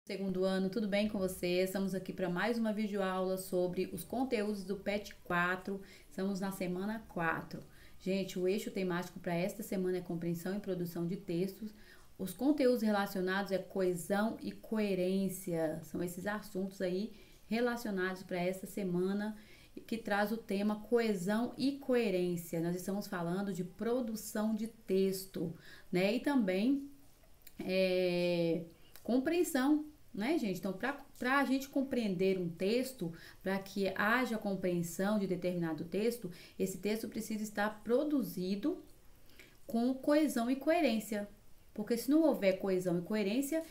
Segundo ano, tudo bem com você? Estamos aqui para mais uma videoaula sobre os conteúdos do PET 4. Estamos na semana 4. Gente, o eixo temático para esta semana é compreensão e produção de textos. Os conteúdos relacionados é coesão e coerência. São esses assuntos aí relacionados para esta semana que traz o tema coesão e coerência. Nós estamos falando de produção de texto, né? E também compreensão, né, gente? Então, para a gente compreender um texto, para que haja compreensão de determinado texto, esse texto precisa estar produzido com coesão e coerência. Porque se não houver coesão e coerência,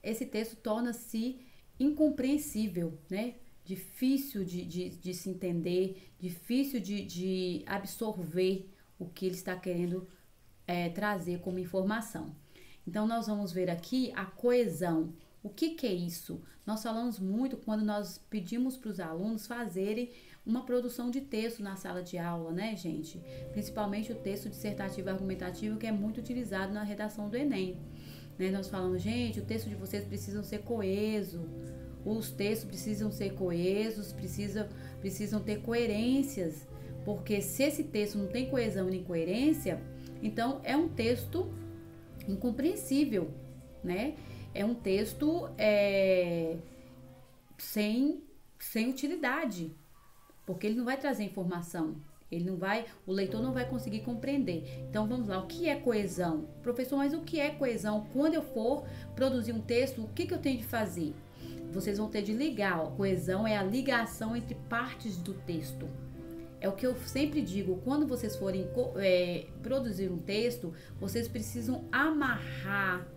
esse texto torna-se incompreensível, né? Difícil de se entender, difícil de absorver o que ele está querendo trazer como informação. Então, nós vamos ver aqui a coesão. O que é isso? Nós falamos muito quando nós pedimos para os alunos fazerem uma produção de texto na sala de aula, né, gente? Principalmente o texto dissertativo e argumentativo, que é muito utilizado na redação do Enem. Né? Nós falamos, gente, o texto de vocês precisa ser coeso, os textos precisam ser coesos, precisam ter coerências, porque se esse texto não tem coesão nem coerência, então é um texto incompreensível, né? É um texto sem utilidade, porque ele não vai trazer informação, o leitor não vai conseguir compreender. Então vamos lá, o que é coesão? Professor, mas o que é coesão? Quando eu for produzir um texto, o que eu tenho de fazer? Vocês vão ter de ligar, ó. Coesão é a ligação entre partes do texto. É o que eu sempre digo, quando vocês forem produzir um texto, vocês precisam amarrar,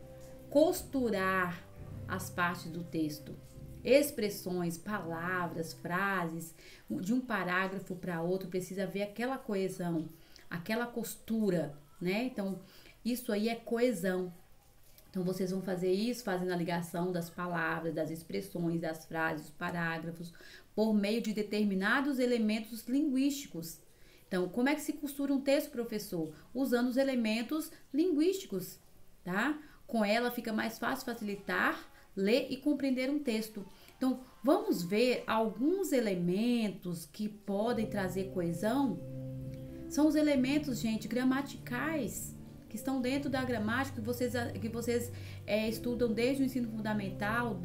costurar as partes do texto. Expressões, palavras, frases, de um parágrafo para outro, precisa haver aquela coesão, aquela costura, né? Então, isso aí é coesão. Então, vocês vão fazer isso fazendo a ligação das palavras, das expressões, das frases, dos parágrafos, por meio de determinados elementos linguísticos. Então, como é que se costura um texto, professor? Usando os elementos linguísticos, tá? Com ela fica mais fácil facilitar, ler e compreender um texto. Então, vamos ver alguns elementos que podem trazer coesão? São os elementos, gente, gramaticais, que estão dentro da gramática, que vocês estudam desde o ensino fundamental,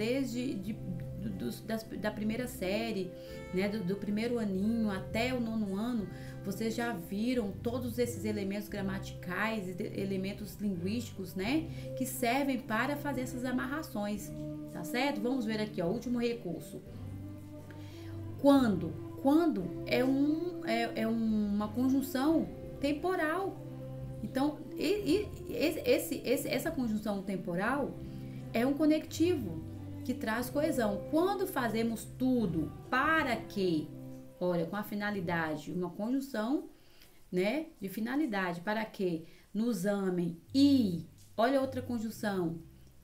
da primeira série, né, do primeiro aninho até o 9º ano. Vocês já viram todos esses elementos gramaticais, elementos linguísticos, né, que servem para fazer essas amarrações, tá certo? Vamos ver aqui, ó, o último recurso. Quando é uma conjunção temporal. Então, essa conjunção temporal é um conectivo que traz coesão. Quando fazemos tudo para que, olha, com a finalidade, uma conjunção, né, de finalidade, para que nos amem e, olha outra conjunção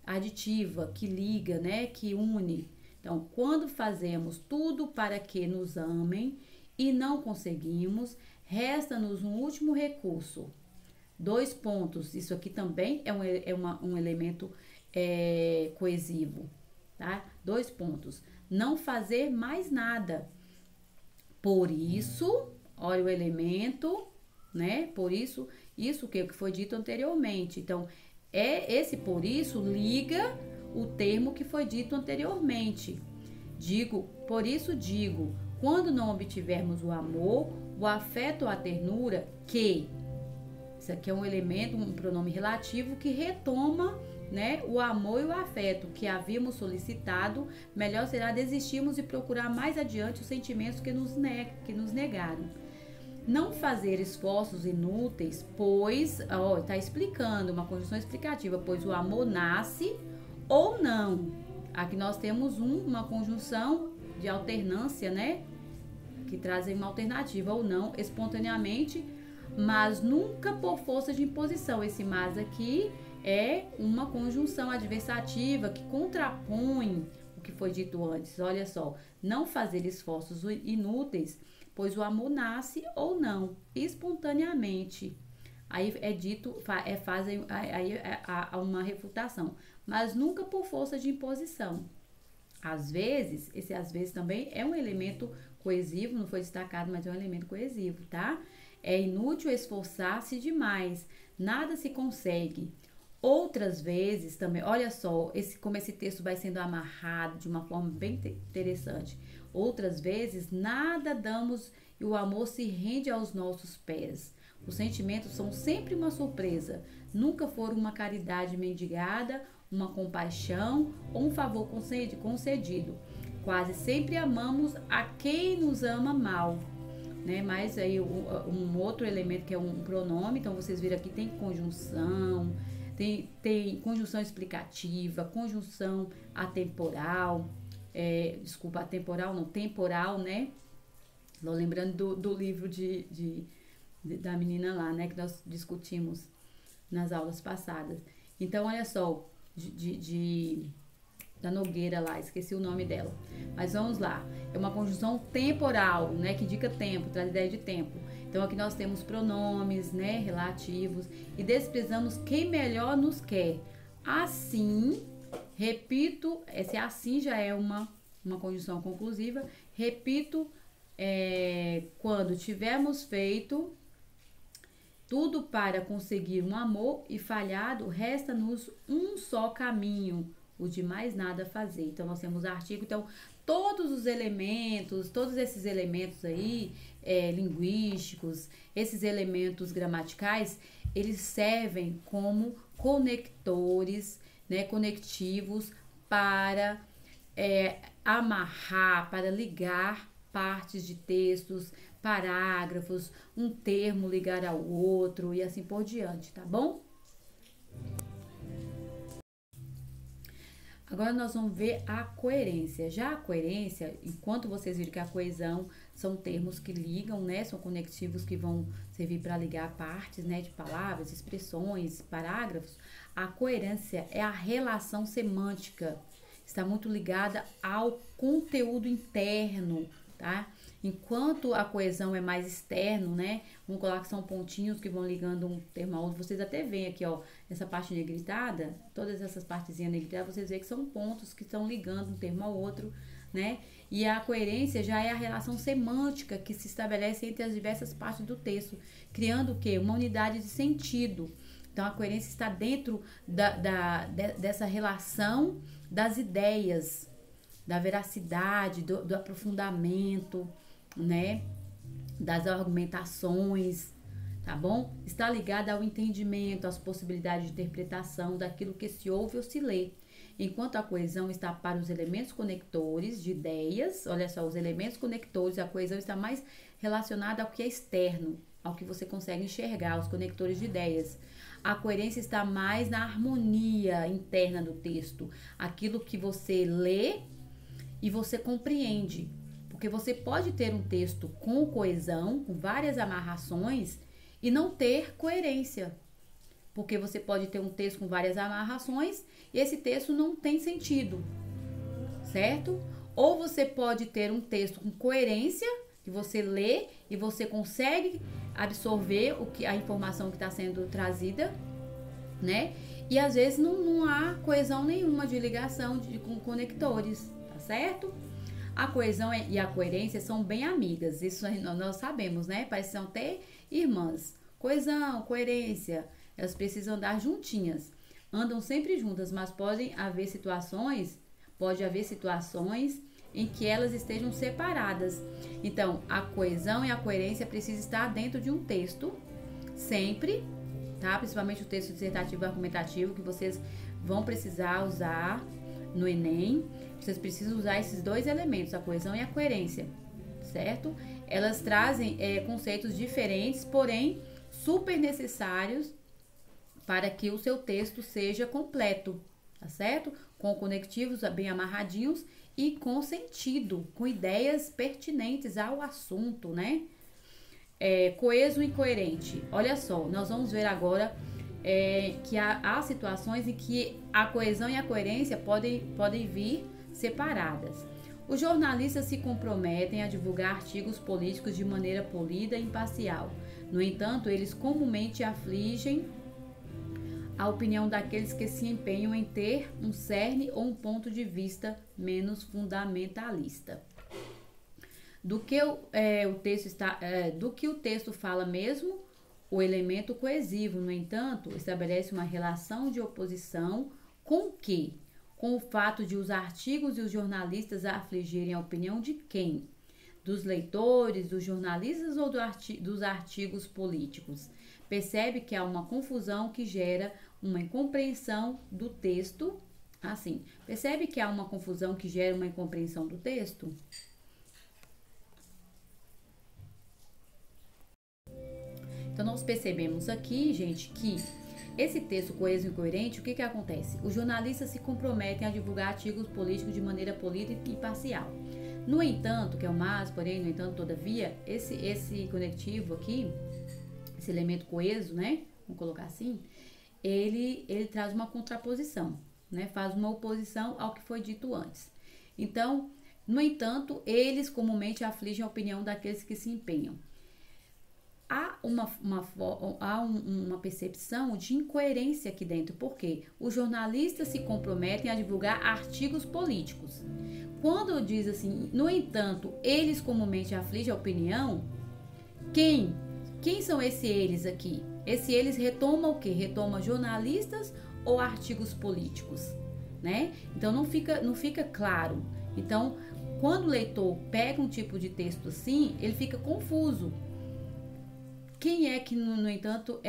aditiva que liga, né, que une. Então, quando fazemos tudo para que nos amem e não conseguimos, resta-nos um último recurso. 2 pontos, isso aqui também é um elemento coesivo, tá? 2 pontos. Não fazer mais nada. Por isso, olha o elemento, né? Por isso que foi dito anteriormente. Então, esse por isso liga o termo que foi dito anteriormente. Por isso digo, quando não obtivermos o amor, o afeto ou a ternura, que... Isso aqui é um elemento, um pronome relativo que retoma, né, o amor e o afeto que havíamos solicitado. Melhor será desistirmos e procurar mais adiante os sentimentos que nos negaram. Não fazer esforços inúteis, pois, está explicando, uma conjunção explicativa, pois o amor nasce ou não. Aqui nós temos uma conjunção de alternância, né, que trazem uma alternativa, ou não, espontaneamente, mas nunca por força de imposição. Esse mas aqui é uma conjunção adversativa que contrapõe o que foi dito antes. Olha só, não fazer esforços inúteis, pois o amor nasce ou não, espontaneamente. Aí é dito, há uma refutação. mas nunca por força de imposição. Às vezes, esse às vezes também é um elemento coesivo, não foi destacado, mas é um elemento coesivo, tá? É inútil esforçar-se demais, nada se consegue. Outras vezes também, olha só, como esse texto vai sendo amarrado de uma forma bem interessante. Outras vezes, nada damos e o amor se rende aos nossos pés. Os sentimentos são sempre uma surpresa, nunca foram uma caridade mendigada, uma compaixão ou um favor concedido. Quase sempre amamos a quem nos ama mal, né? Mas aí um outro elemento que é um pronome, então vocês viram aqui tem conjunção, tem conjunção explicativa, conjunção atemporal, atemporal não, temporal, né? Tô lembrando do livro da menina lá, né? Que nós discutimos nas aulas passadas. Então, olha só, da Nogueira lá, esqueci o nome dela. Mas vamos lá. É uma conjunção temporal, né? Que indica tempo, traz ideia de tempo. Então, aqui nós temos pronomes, né? Relativos. E desprezamos quem melhor nos quer. Assim, repito, esse assim já é uma conjunção conclusiva. Repito, quando tivermos feito tudo para conseguir um amor e falhado, resta-nos um só caminho, o de mais nada fazer. Então, nós temos artigo. Então, todos esses elementos aí, linguísticos, esses elementos gramaticais, eles servem como conectores, né, conectivos para amarrar, para ligar partes de textos, parágrafos, um termo ligar ao outro e assim por diante, tá bom? Agora nós vamos ver a coerência. Já a coerência, enquanto vocês viram que a coesão são termos que ligam, né? São conectivos que vão servir para ligar partes, né? De palavras, expressões, parágrafos. A coerência é a relação semântica. Está muito ligada ao conteúdo interno, tá? Enquanto a coesão é mais externo, né? Vamos colocar que são pontinhos que vão ligando um termo ao outro. Vocês até veem aqui, ó, essa parte negritada, todas essas partezinhas negritadas, vocês veem que são pontos que estão ligando um termo ao outro, né? E a coerência já é a relação semântica que se estabelece entre as diversas partes do texto, criando o quê? Uma unidade de sentido. Então, a coerência está dentro dessa relação das ideias, da veracidade, do aprofundamento, né? Das argumentações, tá bom? Está ligada ao entendimento, às possibilidades de interpretação daquilo que se ouve ou se lê. Enquanto a coesão está para os elementos conectores de ideias, olha só, os elementos conectores, a coesão está mais relacionada ao que é externo, ao que você consegue enxergar, os conectores de ideias. A coerência está mais na harmonia interna do texto, aquilo que você lê e você compreende. Porque você pode ter um texto com coesão, com várias amarrações, e não ter coerência. Porque você pode ter um texto com várias amarrações e esse texto não tem sentido, certo? Ou você pode ter um texto com coerência, que você lê e você consegue absorver a informação que está sendo trazida, né? E às vezes não há coesão nenhuma de ligação com conectores, tá certo? A coesão e a coerência são bem amigas, isso nós sabemos, né? Parecem até irmãs. Coesão, coerência, elas precisam andar juntinhas. Andam sempre juntas, mas pode haver situações em que elas estejam separadas. Então, a coesão e a coerência precisam estar dentro de um texto, sempre, tá? Principalmente o texto dissertativo e argumentativo, que vocês vão precisar usar no Enem. Vocês precisam usar esses dois elementos, a coesão e a coerência, certo? Elas trazem conceitos diferentes, porém super necessários para que o seu texto seja completo, tá certo? Com conectivos bem amarradinhos e com sentido, com ideias pertinentes ao assunto, né? Coeso e coerente. Olha só, nós vamos ver agora que há situações em que a coesão e a coerência podem vir separadas. Os jornalistas se comprometem a divulgar artigos políticos de maneira polida e imparcial. No entanto, eles comumente afligem a opinião daqueles que se empenham em ter um cerne ou um ponto de vista menos fundamentalista. Do que o texto fala mesmo, o elemento coesivo, no entanto, estabelece uma relação de oposição com o quê? Com o fato de os artigos e os jornalistas afligirem a opinião de quem? Dos leitores, dos jornalistas ou dos artigos políticos? Percebe que há uma confusão que gera uma incompreensão do texto. Assim, percebe que há uma confusão que gera uma incompreensão do texto? Então, nós percebemos aqui, gente, que esse texto coeso e incoerente, o que acontece? Os jornalistas se comprometem a divulgar artigos políticos de maneira política e parcial. No entanto, que é o mas, porém, no entanto, todavia, esse conectivo aqui, esse elemento coeso, né? Vamos colocar assim, ele traz uma contraposição, né? Faz uma oposição ao que foi dito antes. Então, no entanto, eles comumente afligem a opinião daqueles que se empenham. Há uma percepção de incoerência aqui dentro, porque os jornalistas se comprometem a divulgar artigos políticos. Quando diz assim, no entanto, eles comumente afligem a opinião, quem são esses eles aqui? Esse eles retoma o quê? Retoma jornalistas ou artigos políticos, né? Então não fica claro. Então, quando o leitor pega um tipo de texto assim, ele fica confuso. Quem é que, no entanto,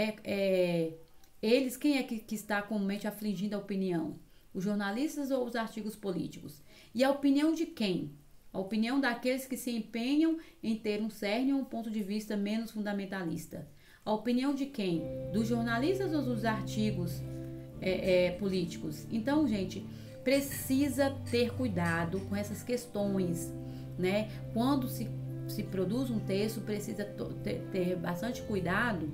quem é que está comumente afligindo a opinião? Os jornalistas ou os artigos políticos? E a opinião de quem? A opinião daqueles que se empenham em ter um cerne ou um ponto de vista menos fundamentalista. A opinião de quem? Dos jornalistas ou dos artigos políticos? Então, gente, precisa ter cuidado com essas questões, né? Quando se produz um texto, precisa ter bastante cuidado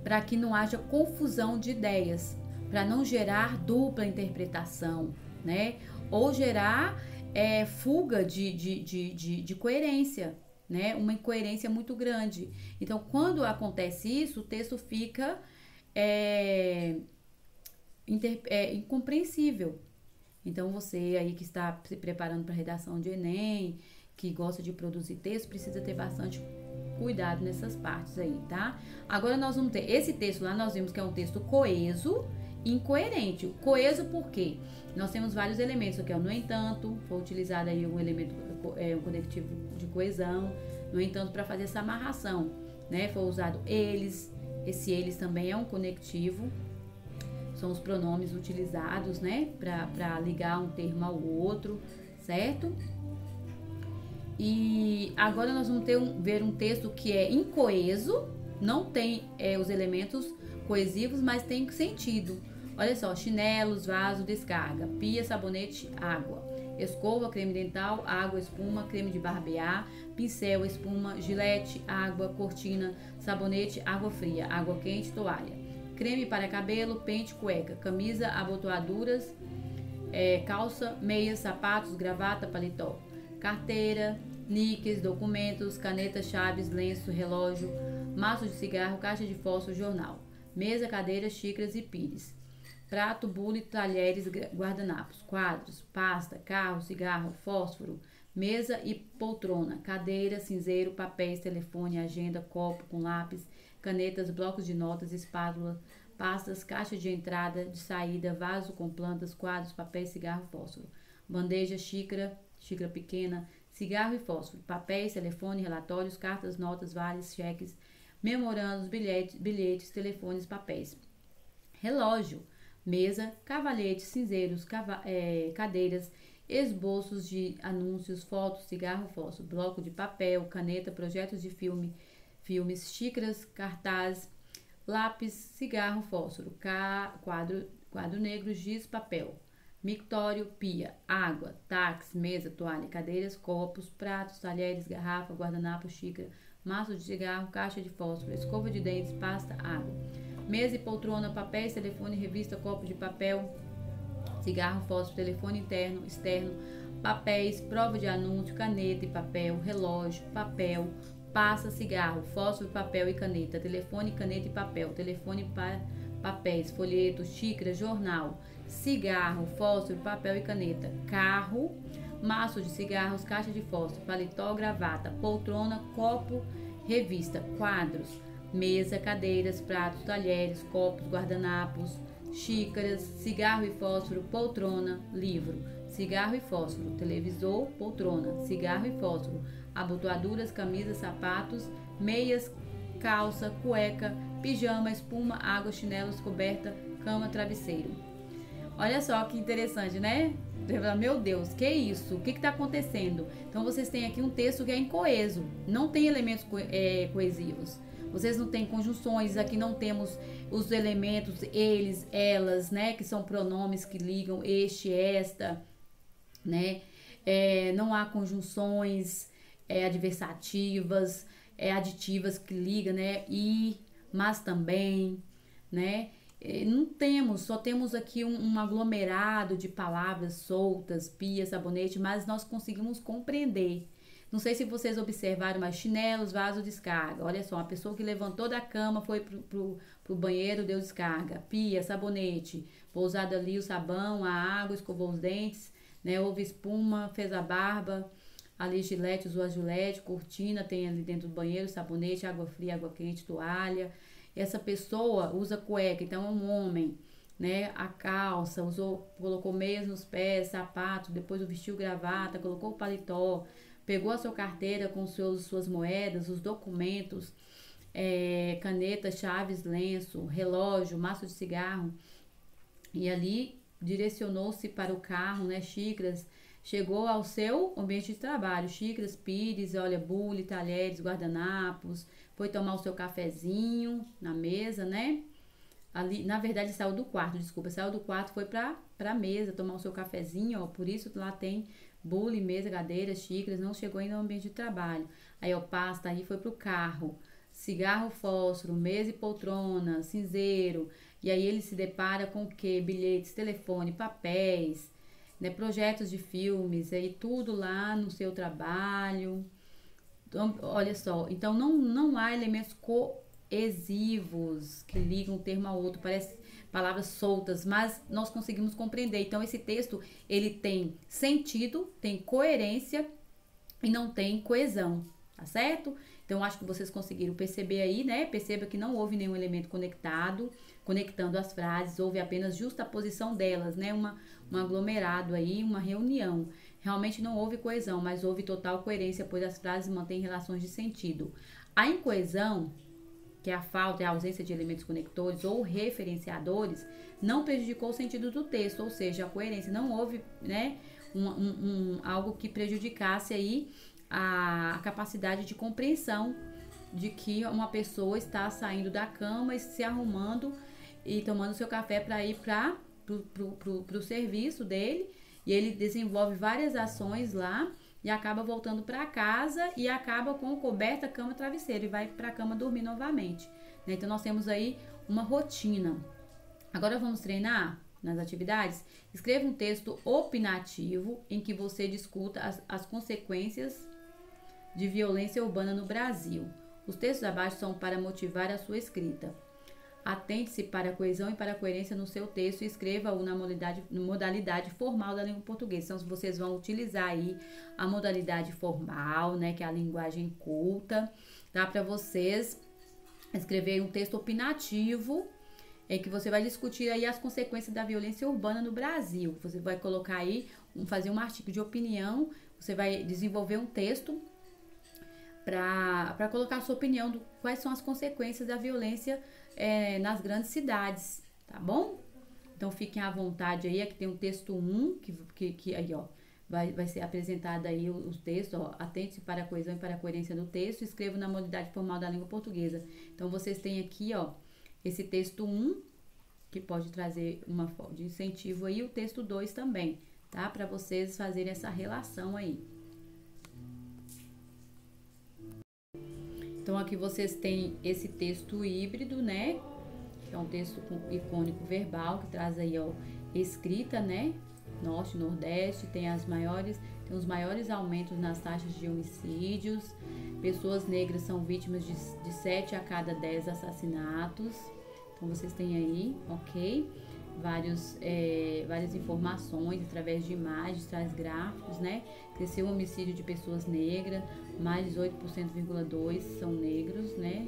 para que não haja confusão de ideias, para não gerar dupla interpretação, né? Ou gerar fuga de coerência, né? Uma incoerência muito grande. Então, quando acontece isso, o texto fica incompreensível. Então, você aí que está se preparando para a redação de Enem, que gosta de produzir texto, precisa ter bastante cuidado nessas partes aí, tá? Agora nós vamos ter esse texto lá, nós vimos que é um texto coeso e incoerente. Coeso por quê? Nós temos vários elementos aqui, ó. No entanto, foi utilizado aí um elemento, um conectivo de coesão. No entanto, para fazer essa amarração, né? Foi usado eles. Esse eles também é um conectivo. São os pronomes utilizados, né? Para ligar um termo ao outro, certo? E agora nós vamos ver um texto que é incoeso, não tem os elementos coesivos, mas tem sentido. Olha só, chinelos, vaso, descarga, pia, sabonete, água, escova, creme dental, água, espuma, creme de barbear, pincel, espuma, gilete, água, cortina, sabonete, água fria, água quente, toalha, creme para cabelo, pente, cueca, camisa, abotoaduras, calça, meias, sapatos, gravata, paletó, carteira, níqueis, documentos, caneta, chaves, lenço, relógio, maço de cigarro, caixa de fósforo, jornal, mesa, cadeira, xícaras e pires, prato, bule, talheres, guardanapos, quadros, pasta, carro, cigarro, fósforo, mesa e poltrona, cadeira, cinzeiro, papéis, telefone, agenda, copo com lápis, canetas, blocos de notas, espátula, pastas, caixa de entrada, de saída, vaso com plantas, quadros, papéis, cigarro, fósforo, bandeja, xícara pequena, cigarro e fósforo, papéis, telefone, relatórios, cartas, notas, vales, cheques, memorandos, bilhetes, telefones, papéis, relógio, mesa, cavalete, cinzeiros, cadeiras, esboços de anúncios, fotos, cigarro, fósforo, bloco de papel, caneta, projetos de filmes, xícaras, cartaz, lápis, cigarro, fósforo, quadro negro, giz, papel, mictório, pia, água, táxi, mesa, toalha, cadeiras, copos, pratos, talheres, garrafa, guardanapo, xícara, maço de cigarro, caixa de fósforo, escova de dentes, pasta, água, mesa e poltrona, papéis, telefone, revista, copo de papel, cigarro, fósforo, telefone interno, externo, papéis, prova de anúncio, caneta e papel, relógio, papel, pasta, cigarro, fósforo, papel e caneta, telefone, caneta e papel, telefone, papéis, folheto, xícara, jornal, cigarro, fósforo, papel e caneta, carro, maço de cigarros, caixa de fósforo, paletó, gravata, poltrona, copo, revista, quadros, mesa, cadeiras, pratos, talheres, copos, guardanapos, xícaras, cigarro e fósforo, poltrona, livro, cigarro e fósforo, televisor, poltrona, cigarro e fósforo, abotoaduras, camisas, sapatos, meias, calça, cueca, pijama, espuma, água, chinelos, coberta, cama, travesseiro. Olha só que interessante, né? Meu Deus, que isso? O que está acontecendo? Então vocês têm aqui um texto que é incoeso, não tem elementos coesivos. Vocês não têm conjunções, aqui não temos os elementos eles, elas, né? Que são pronomes que ligam este, esta, né? Não há conjunções adversativas, aditivas que ligam, né? E, mas também, né? Não temos, só temos aqui um aglomerado de palavras soltas, pia, sabonete, mas nós conseguimos compreender. Não sei se vocês observaram, mas chinelos, vaso, descarga. Olha só, uma pessoa que levantou da cama, foi pro banheiro, deu descarga. Pia, sabonete, pousado ali o sabão, a água, escovou os dentes, né? Houve espuma, fez a barba, ali gilete, usou a gilete, cortina, tem ali dentro do banheiro, sabonete, água fria, água quente, toalha. Essa pessoa usa cueca, então é um homem, né? A calça, colocou meias nos pés, sapato, depois vestiu gravata, colocou o paletó, pegou a sua carteira com suas moedas, os documentos, caneta, chaves, lenço, relógio, maço de cigarro, e ali direcionou-se para o carro, né? Xícaras, chegou ao seu ambiente de trabalho, xícaras, pires, olha, bule, talheres, guardanapos, foi tomar o seu cafezinho na mesa, né? Ali, na verdade, saiu do quarto, foi pra mesa tomar o seu cafezinho, ó, por isso lá tem bule, mesa, cadeira, xícaras, não chegou ainda ao ambiente de trabalho. Aí, ó, pasta, aí foi pro carro, cigarro, fósforo, mesa e poltrona, cinzeiro, e aí ele se depara com o quê? Bilhetes, telefone, papéis, né, projetos de filmes, aí tudo lá no seu trabalho. Então, olha só, então não há elementos coesivos que ligam um termo ao outro, parece palavras soltas, mas nós conseguimos compreender. Então esse texto, ele tem sentido, tem coerência e não tem coesão, tá certo? Então acho que vocês conseguiram perceber aí, né? Perceba que não houve nenhum elemento conectando as frases, houve apenas justaposição delas, né? Um aglomerado aí, uma reunião. Realmente não houve coesão, mas houve total coerência, pois as frases mantêm relações de sentido. A incoesão, que é a falta e a ausência de elementos conectores ou referenciadores, não prejudicou o sentido do texto, ou seja, a coerência. Não houve, né, algo que prejudicasse aí a capacidade de compreensão de que uma pessoa está saindo da cama e se arrumando e tomando seu café para ir para o serviço dele, e ele desenvolve várias ações lá e acaba voltando para casa e acaba com coberta, cama, travesseiro e vai para a cama dormir novamente, né? Então nós temos aí uma rotina. Agora vamos treinar nas atividades. Escreva um texto opinativo em que você discuta as consequências de violência urbana no Brasil. Os textos abaixo são para motivar a sua escrita. Atente-se para a coesão e para a coerência no seu texto e escreva-o na modalidade formal da língua portuguesa. Então, vocês vão utilizar aí a modalidade formal, né, que é a linguagem culta. Dá para vocês escrever um texto opinativo em que você vai discutir aí as consequências da violência urbana no Brasil. Você vai colocar aí, fazer um artigo de opinião, você vai desenvolver um texto para colocar a sua opinião do quais são as consequências da violência nas grandes cidades, tá bom? Então fiquem à vontade aí, aqui tem um texto 1, que aí, ó, vai ser apresentado aí o texto, ó, atente-se para a coesão e para a coerência do texto, escreva na modalidade formal da língua portuguesa. Então vocês têm aqui, ó, esse texto 1, que pode trazer uma forma de incentivo aí, o texto 2 também, tá? Para vocês fazerem essa relação aí. Então, aqui vocês têm esse texto híbrido, né? Que é um texto icônico verbal, que traz aí, ó, escrita, né? Norte, Nordeste, tem os maiores aumentos nas taxas de homicídios. Pessoas negras são vítimas de 7 a cada 10 assassinatos. Então vocês têm aí, ok? Várias informações através de imagens, traz gráficos, né? Cresceu o homicídio de pessoas negras, mais 18,2% são negros, né?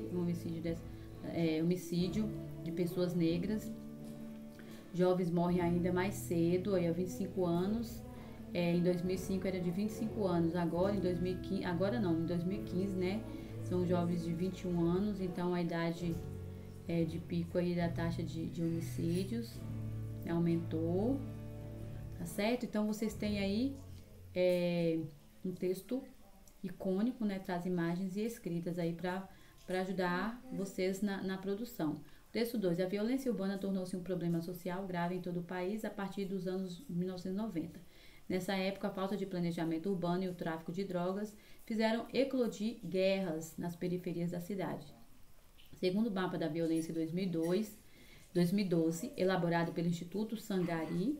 Homicídio de pessoas negras. Jovens morrem ainda mais cedo, aí a 25 anos. Em 2005 era de 25 anos, agora em 2015, em 2015, né? São jovens de 21 anos, então a idade de pico aí da taxa de homicídios aumentou, tá certo? Então vocês têm aí um texto icônico, né? Traz imagens e escritas aí para ajudar vocês na produção. Texto 2. A violência urbana tornou-se um problema social grave em todo o país a partir dos anos 1990. Nessa época, a falta de planejamento urbano e o tráfico de drogas fizeram eclodir guerras nas periferias da cidade. Segundo o mapa da violência 2012, elaborado pelo Instituto Sangari,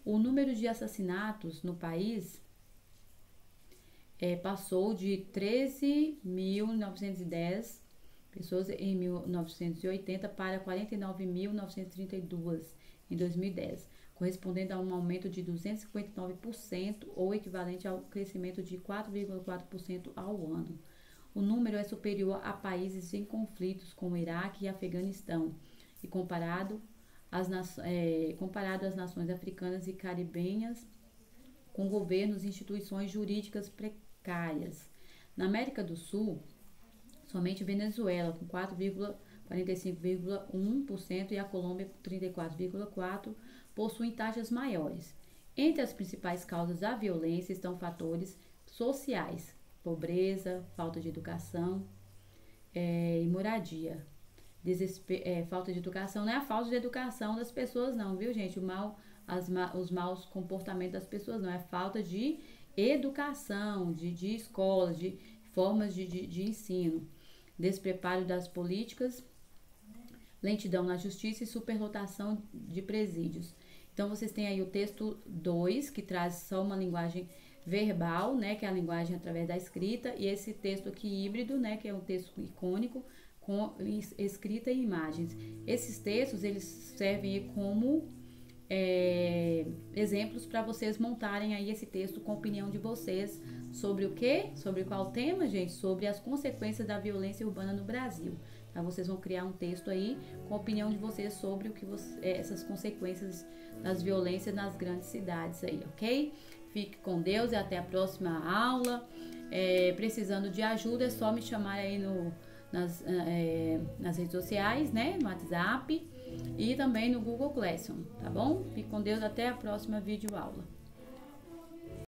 o número de assassinatos no país passou de 13.910 pessoas em 1980 para 49.932 em 2010, correspondendo a um aumento de 259% ou equivalente ao crescimento de 4,4% ao ano. O número é superior a países em conflitos como Iraque e Afeganistão e comparado às nações africanas e caribenhas com governos e instituições jurídicas precárias. Na América do Sul, somente Venezuela, com 45,1% e a Colômbia, com 34,4%, possuem taxas maiores. Entre as principais causas da violência estão fatores sociais, pobreza, falta de educação e moradia. Falta de educação não é a falta de educação das pessoas não, viu gente? Os maus comportamentos das pessoas não, é falta de educação, de escolas, de formas de ensino. Despreparo das políticas, lentidão na justiça e superlotação de presídios. Então, vocês têm aí o texto 2, que traz só uma linguagem verbal, né, que é a linguagem através da escrita, e esse texto aqui híbrido, né, que é um texto icônico, com escrita e imagens. Esses textos, eles servem como exemplos para vocês montarem aí esse texto com a opinião de vocês sobre o quê? Sobre qual tema, gente? Sobre as consequências da violência urbana no Brasil. Tá? Vocês vão criar um texto aí com a opinião de vocês sobre o que essas consequências das violências nas grandes cidades aí, ok? Fique com Deus e até a próxima aula. Precisando de ajuda, é só me chamar aí nas redes sociais, né? No WhatsApp e também no Google Classroom, tá bom? Fique com Deus, até a próxima videoaula.